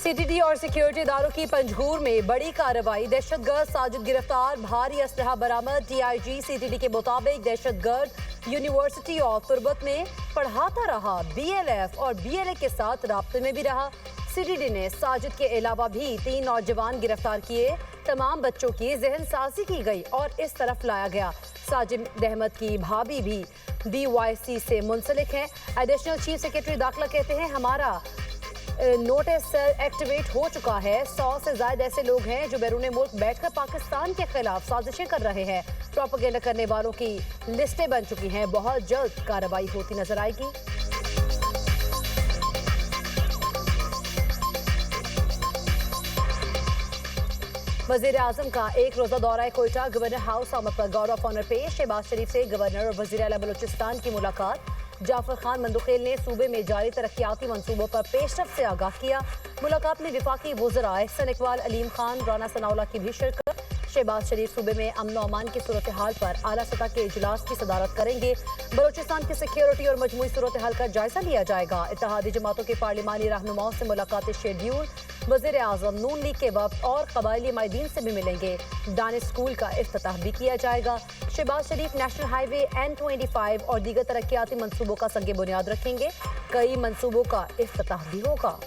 CTD और security इदारों की पंजगूर में बड़ी कार्रवाई, दहशतगर्द साजिद गिरफ्तार, भारी असलहा बरामद। DIG CTD के मुताबिक दहशतगर्द यूनिवर्सिटी ऑफ तुर्बत में पढ़ाता रहा, BLF और BLA के साथ राब्ते में भी रहा। CTD ने साजिद के अलावा भी 3 नौजवान गिरफ्तार किए। तमाम बच्चों की जहन साजी की गई और इस तरफ लाया गया। साजिद अहमद की भाभी भी BYC से मुंसलिक हैं। एडिशनल चीफ सेक्रेटरी दाखिला कहते हैं, हमारा नोटिस एक्टिवेट हो चुका है। 100 से ज्यादा ऐसे लोग हैं जो बैरून मुल्क बैठकर पाकिस्तान के खिलाफ साजिशें कर रहे हैं। प्रोपेगेंडा करने वालों की लिस्टें बन चुकी हैं। बहुत जल्द कार्रवाई होती नजर आएगी। वजीर आजम का एक रोजा दौरा कोयटा, गवर्नर हाउस आमद पर गार्ड ऑफ ऑनर पेश। शहबाज शरीफ से गवर्नर और वजीर आला बलूचिस्तान की मुलाकात। जाफर खान मंदुखेल ने सूबे में जारी तरक्याती मंसूबों पर पेशरफ से आगाह किया। मुलाकात में विफाकी वज़रा एहसन इकबाल, अलीम खान, राना सनाउल्लाह की भी शिरकत। शहबाज शरीफ सूबे में अमन और अमान की सूरत हाल पर आला सतह के इजलास की सदारत करेंगे। बलूचिस्तान की सिक्योरिटी और मजमूई सूरत हाल का जायजा लिया जाएगा। इत्तेहादी जमातों के पार्लिमानी रहनुमाओं से मुलाकातें शेड्यूल। वज़ीर आज़म नून लीग के वक्त और कबायली माहिदीन से भी मिलेंगे। दानिश स्कूल का इफ्तिताह भी किया जाएगा। शहबाज शरीफ नेशनल हाईवे N25 और दीगर तरक्याती मंसूबों का संगे बुनियाद रखेंगे। कई मंसूबों का इफ्तिताह भी होगा।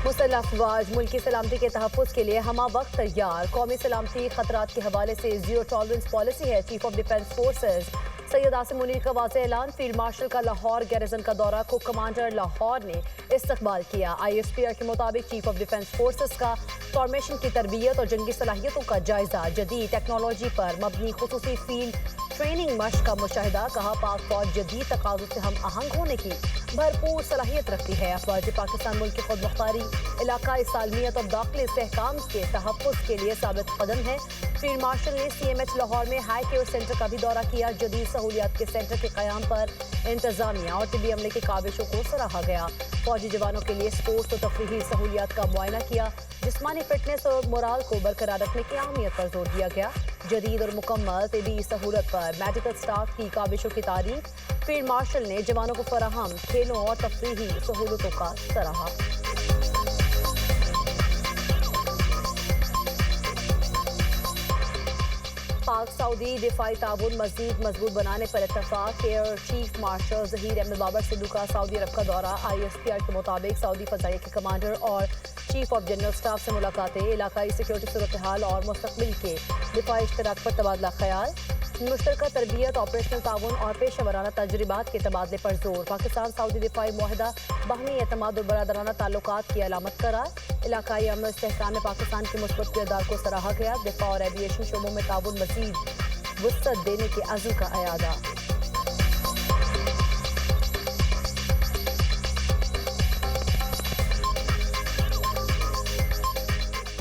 मुसल्लह अफवाज मुल्क की सलामती के तहफ़्फ़ुज़ के लिए हमा वक्त तैयार। कौमी सलामती खतरात के हवाले से जीरो टॉलरेंस पॉलिसी है। Chief of defence forces Syed Asim Munir का वाज़ेह ऐलान। फील्ड मार्शल का लाहौर गैरिजन का दौरा, को कमांडर लाहौर ने इस्तकबाल किया। ISPR के मुताबिक चीफ ऑफ डिफेंस फोर्सेज का फॉर्मेशन की तरबियत और जंगी सलाहियतों का जायजा। जदीद टेक्नोलॉजी पर मबनी खुसूसी फील्ड ट्रेनिंग मश्क का मुशाहिदा। कहा, पाक फौज जदीद तकाज़ों से हम आहंग होने की भरपूर सलाहियत रखती है। अफवाज पाकिस्तान मुल्क की खुद मुख्तारी, इलाकाई सालमियत और दाखिली इस्तेहकाम के तहफ़्फ़ुज़ के लिए साबित कदम है। फील्ड मार्शल ने CMH लाहौर में हाई केयर सेंटर का भी दौरा किया। जदीद सहूलियात के सेंटर के क़याम पर इंतजामिया और तिबी अमले की काविशों को सराहा गया। फौजी जवानों के लिए स्पोर्ट्स और तफरीही सहूलियात का मुआयना किया। जिस्मानी फिटनेस और मोराल को बरकरार रखने की अहमियत पर जोर दिया गया। जदीद और मुकम्मल तिबी सहूलत पर मेडिकल स्टाफ की काविशों की तारीफ। फील्ड मार्शल ने जवानों को फराहम खेलों और तफरीही सहूलतों का सराहा। पाक सऊदी दिफाई ताउन मजीद मजबूत बनाने पर इत्तफाक। Air chief marshal Zaheer Ahmed Babar Sidhu का सऊदी अरब का दौरा। ISPR के मुताबिक सऊदी फ़ज़ाइया के कमांडर और चीफ ऑफ जनरल स्टाफ से मुलाकातें। इलाकाई सिक्योरिटी सूरत हाल और मुस्तक़बिल के दिफाई इश्तराक पर तबादला ख्याल। मुश्तरका तरबियत, ऑपरेशनल ताउन और पेशेवराना तजुर्बात के तबादले पर जोर। पाकिस्तान सऊदी दिफाई मुआहदा बाहमी एतमाद और बरादराना ताल्लुकात की अलामत करार। इलाकाई अमन इस्तेहकाम में पाकिस्तान के मुस्बत किरदार को सराहा गया। दिफा और एविएशन शोबों में ताउन मज़ीद वुसअत देने के अज़्म का अयादा।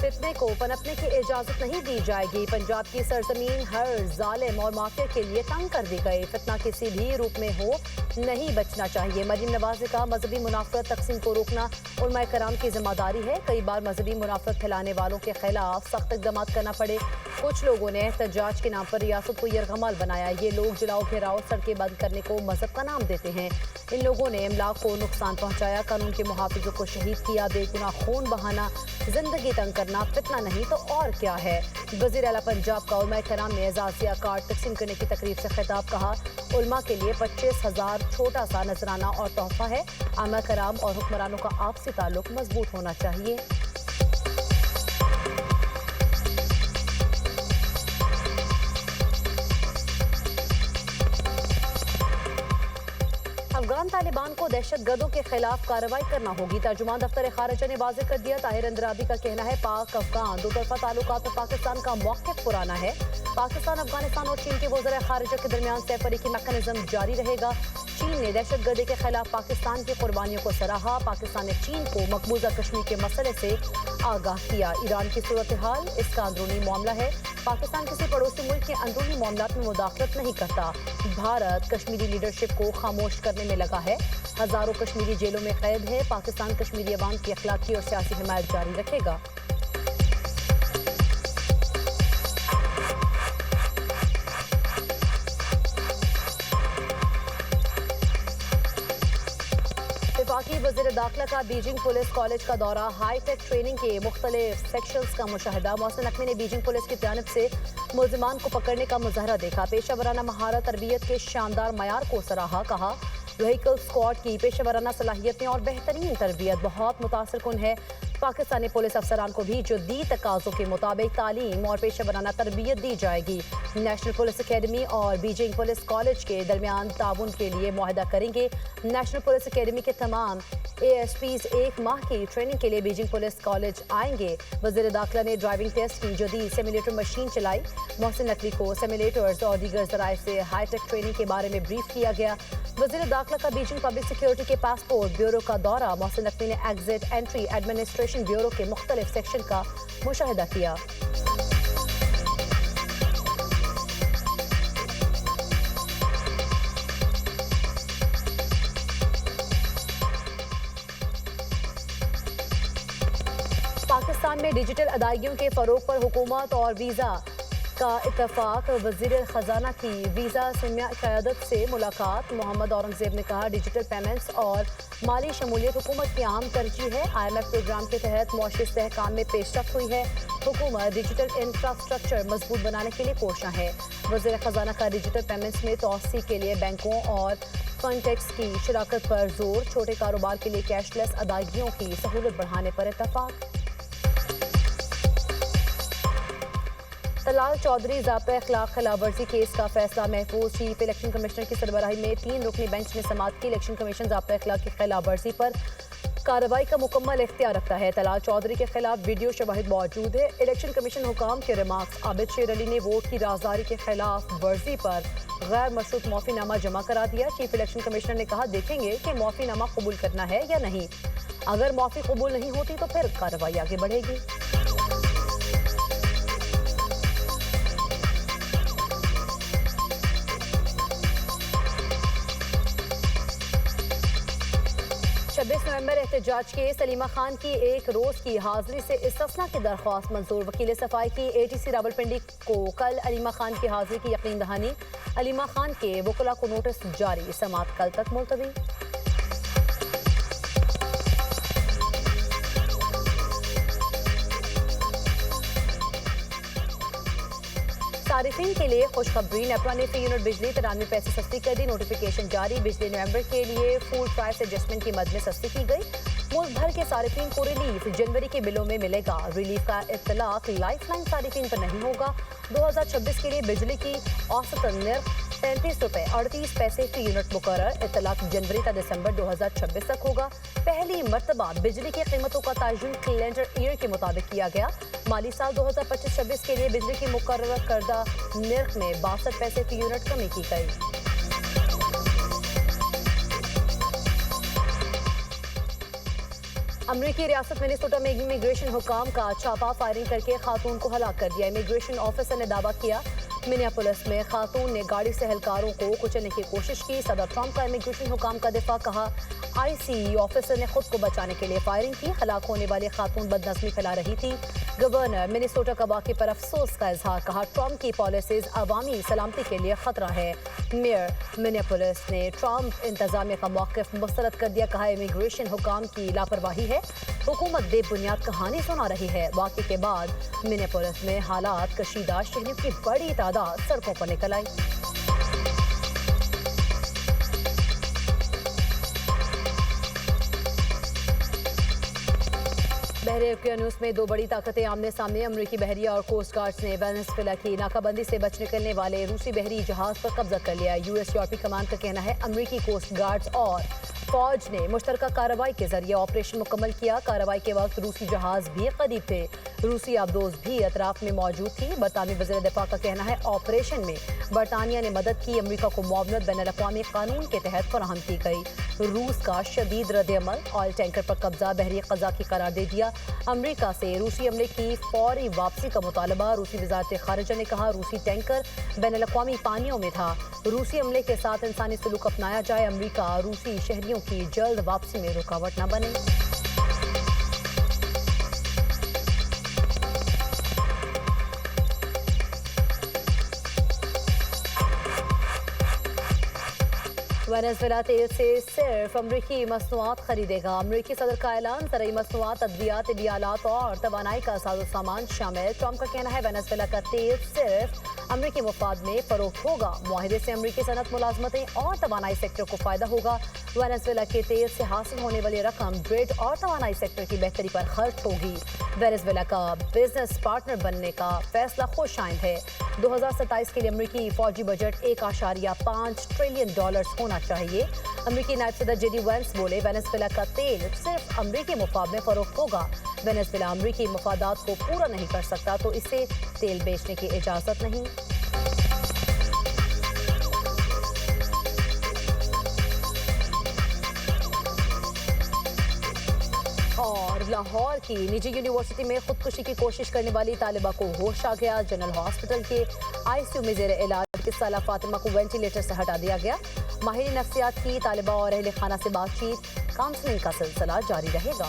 फितने को पनपने की इजाजत नहीं दी जाएगी। पंजाब की सरजमीन हर जालिम और माफिया के लिए तंग कर दी गई। फितना किसी भी रूप में हो नहीं बचना चाहिए। मरीम नवाज का मजहबी मुनाफरत तकसीम को रोकना उलमाए कराम की जिम्मेदारी है। कई बार मजहबी मुनाफरत फैलाने वालों के खिलाफ सख्त इक़दाम करना पड़े। कुछ लोगों ने एहतजाज के नाम पर रियासत को यरगमाल बनाया। ये लोग जलाओ घेराव, सड़कें बंद करने को मजहब का नाम देते हैं। इन लोगों ने इमलाक को नुकसान पहुंचाया, कानून के मुहाफिजों को शहीद किया। बेगुनाह खून बहाना, जिंदगी तंग करना फितना नहीं तो और क्या है। वज़ीर आला पंजाब का उलमा कराम ने एजाज़िया कार्ड तकसीम करने की तकरीब से खिताब। कहा, उलमा के लिए 25,000 छोटा सा नजराना और तोहफा है। आमा कराम और हुक्मरानों का आपसी ताल्लुक मजबूत होना चाहिए। अफगान तालिबान को दहशतगर्दों के खिलाफ कार्रवाई करना होगी। तर्जुमान दफ्तर खारजा ने वाज़ेह कर दिया। ताहिर अंदराबी का कहना है, पाक अफगान दो तरफा ताल्लुकात में पाकिस्तान का मौक़िफ़ पुराना है। पाकिस्तान, अफगानिस्तान और चीन के वज़ीर खारजा के दरमियान सरफरी की मैकेनिज्म जारी रहेगा। चीन ने दहशतगर्दी के खिलाफ पाकिस्तान की कुर्बानियों को सराहा। पाकिस्तान ने चीन को मकबूजा कश्मीर के मसले से आगाह किया। ईरान की सूरत हाल इसका अंदरूनी मामला है। पाकिस्तान किसी पड़ोसी मुल्क के अंदरूनी मामलात में मुदाखलत नहीं करता। भारत कश्मीरी लीडरशिप को खामोश करने में लगा है। हजारों कश्मीरी जेलों में कैद है। पाकिस्तान कश्मीरी अवाम की अखलाकी और सियासी हिमायत जारी रखेगा। वफाकी वज़ीर दाखिला का बीजिंग पुलिस कॉलेज का दौरा, हाई टेक ट्रेनिंग के मुख्तलिफ सेक्शंस का मुशाहिदा। मोहसिन नकवी ने बीजिंग पुलिस की जानिब से मुलजिमान को पकड़ने का मुजाहरा देखा। पेशा वराना महारत तरबियत के शानदार मयार को सराहा। कहा व्हीकल स्क्वाड की पेशा वराना सलाहियतें और बेहतरीन तरबियत बहुत मुतासिर कुन है। पाकिस्तानी पुलिस अफसरान को भी जदीद तकाज़ों के मुताबिक तालीम और पेशा वराना तरबियत दी जाएगी। नेशनल पुलिस अकेडमी और बीजिंग पुलिस कॉलेज के दरमियान ताउन के लिए मुआहदा करेंगे। नेशनल पुलिस अकेडमी के तमाम ASPs 1 माह की ट्रेनिंग के लिए बीजिंग पुलिस कॉलेज आएंगे। वज़ीर दाखिला ने ड्राइविंग टेस्ट की जदीद सिमुलेटर मशीन चलाई। मोहसिन नकवी को सिमुलेटर्स और दीगर ज़राए से हाईटेक ट्रेनिंग के बारे में ब्रीफ किया गया। वज़ीर दाखिला का बीजिंग पब्लिक सिक्योरिटी के पासपोर्ट ब्यूरो का दौरा। मोहसिन नकवी ने एग्जिट एंट्री एडमिनिस्ट्रेशन ब्यूरो के मुख्तलिफ सेक्शन का मुशाहिदा किया। पाकिस्तान में डिजिटल अदायगियों के फरोग पर हुकूमत और वीज़ा का इत्तफाक। वज़ीर ख़जाना की वीज़ा सिमिया क़यादत से मुलाकात। मोहम्मद औरंगज़ेब ने कहा डिजिटल पेमेंट्स और माली शमूलियत हुकूमत की अहम तरजीह है। IMF प्रोग्राम के तहत मुआशी इस्तेहकाम में पेशरफ्त हुई है। हुकूमत डिजिटल इंफ्रास्ट्रक्चर मजबूत बनाने के लिए कोशां है। वज़ीर ख़जाना का डिजिटल पेमेंट्स में तोसी के लिए बैंकों और फंटेक्स की शराकत पर जोर। छोटे कारोबार के लिए कैशलेस अदायगियों की सहूलत बढ़ाने पर इत्तफाक। तलाल चौधरी ज़ाब्ता अखलाक खिलाफ वर्जी केस का फैसला महफूज। चीफ इलेक्शन कमिश्नर की सरबराही में 3 रुकनी बेंच ने समाअत की। इलेक्शन कमीशन ज़ाब्ता अखलाक की खिलाफ वर्जी पर कार्रवाई का मुकम्मल इख्तियार रखता है। तलाल चौधरी के खिलाफ वीडियो शवाहिद मौजूद है। इलेक्शन कमीशन हुकाम के रिमार्क्स। आबिद शेर अली ने वोट की राजदारी के खिलाफ वर्जी पर गैर मशरूत मौफ़ीनामा जमा करा दिया। चीफ इलेक्शन कमिश्नर ने कहा देखेंगे कि मौफ़ीनामा कबूल करना है या नहीं। अगर मौफ़ी कबूल नहीं होती तो फिर कार्रवाई आगे बढ़ेगी। नवंबर एहतजाज के सलीमा खान की एक रोज की हाजिरी से इस्तिस्ना की दरख्वास्त मंजूर। वकील सफाई की ATC रावलपिंडी को कल अलीमा खान की हाजिरी की यकीन दहानी। अलीमा खान के वकला को नोटिस जारी। समाअत कल तक मुलतवी। सारिफीन के लिए खुशखबरी। नेपरा ने फी यूनिट बिजली 93 पैसे सस्ती कर दी। नोटिफिकेशन जारी। बिजली नवंबर के लिए फूड प्राइस एडजस्टमेंट की मद में सस्ती की गई। मुल्क भर के सारिफीन को रिलीफ जनवरी के बिलों में मिलेगा। रिलीफ का इत्तलाक लाइफलाइन सारिफीन पर नहीं होगा। 2026 के लिए बिजली की औसतन निर्ख 35 रुपये 38 पैसे फी यूनिट मुकर्रर। इत्तलाक जनवरी से दिसंबर 2026 तक होगा। पहली मरतबा बिजली की कीमतों का तयन कैलेंडर ईयर के मुताबिक किया गया। माली साल 2025-26 के लिए बिजली की मुकर्रर करदा निर्ख में 62 पैसे फी यूनिट कमी की गई। अमरीकी रियासत मिनेसोटा में इमिग्रेशन हुकाम का छापा फायरिंग करके खातून को हलाक कर दिया। इमिग्रेशन ऑफिसर ने दावा किया मिनियापोलिस में खातून ने गाड़ी से एहलकारों को कुचलने की कोशिश की। सदर ट्रंप का इमिग्रेशन हुकाम का दिफा। कहा ICE ऑफिसर ने खुद को बचाने के लिए फायरिंग की। हलाक होने वाली खातून बदनज़मी फैला रही थी। गवर्नर मिनेसोटा का वाक़े पर अफसोस का इजहार। कहा ट्रंप की पॉलिसीज अवामी सलामती के लिए खतरा है। मेयर मिनियापोलिस ने ट्रंप इंतजामिया का मौक़िफ़ मुस्तरद कर दिया। कहा इमिग्रेशन हुकाम की लापरवाही है। हुकूमत बेबुनियाद कहानी सुना रही है। वाक़े के बाद मिनियापोलिस में हालात कशीदा। शहरियों की बड़ी तादाद सड़कों पर निकल आई। बहरे ओकियानूस में 2 बड़ी ताकतें आमने सामने। अमरीकी बहरिया और कोस्ट गार्ड्स ने वेनेजुएला की नाकाबंदी से बच निकलने वाले रूसी बहरी जहाज पर कब्जा कर लिया। US यूरोपीय कमान का कहना है अमरीकी कोस्ट गार्ड्स और फौज ने मुश्तरका कार्रवाई के जरिए ऑपरेशन मुकम्मल किया। कार्रवाई के वक्त रूसी जहाज भी करीब थे। रूसी आबदोज भी अतराफ में मौजूद थी। बरतानवी वज़ीर दिफा का कहना है ऑपरेशन में बरतानिया ने मदद की। अमरीका को मुआवनत बैनुल-अक़वामी कानून के तहत फराहम की गई। रूस का शदीद रद्द-ए-अमल। ऑयल टैंकर पर कब्जा बहरी क़ज़ा की करार दे दिया। अमरीका से रूसी अमले की फौरी वापसी का मुतालबा। रूसी वज़ारत ख़ारिजा ने कहा रूसी टैंकर बैनुल-अक़वामी पानियों में था। रूसी अमले के साथ इंसानी सलूक अपनाया जाए। अमरीका रूसी शहरियों की जल्द वापसी में रुकावट न बने। वेनेजुएला तेल से सिर्फ अमरीकी मसनूआत खरीदेगा। अमरीकी सदर का ऐलान, ज़रूरी मसनूआत, अद्वियात, इडियालात और तवानाई का साजो सामान शामिल। ट्रंप का कहना है वेनेजुएला का तेल सिर्फ अमरीकी मुफाद में फरोख्त होगा। मुआहिदे से अमरीकी सनत, मुलाजमतें और तवानाई सेक्टर को फायदा होगा। वेनेजुएला के तेल से हासिल होने वाली रकम ग्रिड और तवानाई सेक्टर की बेहतरी पर खर्च होगी। वेनेजुएला का बिजनेस पार्टनर बनने का फैसला खुश आइंद है। 2027 के लिए अमरीकी फौजी बजट $1.5 ट्रिलियन होना चाहिए। अमरीकी नायब सदर जेडी वेंस बोले, वेनेजुएला का तेल सिर्फ अमरीकी मुफाद में फरोख्त होगा। वेनेजुएला अमरीकी मफादात को पूरा नहीं कर सकता तो इसे तेल बेचने की इजाजत नहीं। और लाहौर की निजी यूनिवर्सिटी में खुदकुशी की कोशिश करने वाली तालिबा को होश आ गया। जनरल हॉस्पिटल के आईसीयू में जेर इलाज किस्सा फातिमा को वेंटिलेटर से हटा दिया गया। माहिर नफ्सियात की तालिबा और अहले खाना से बातचीत, काउंसलिंग का सिलसिला जारी रहेगा।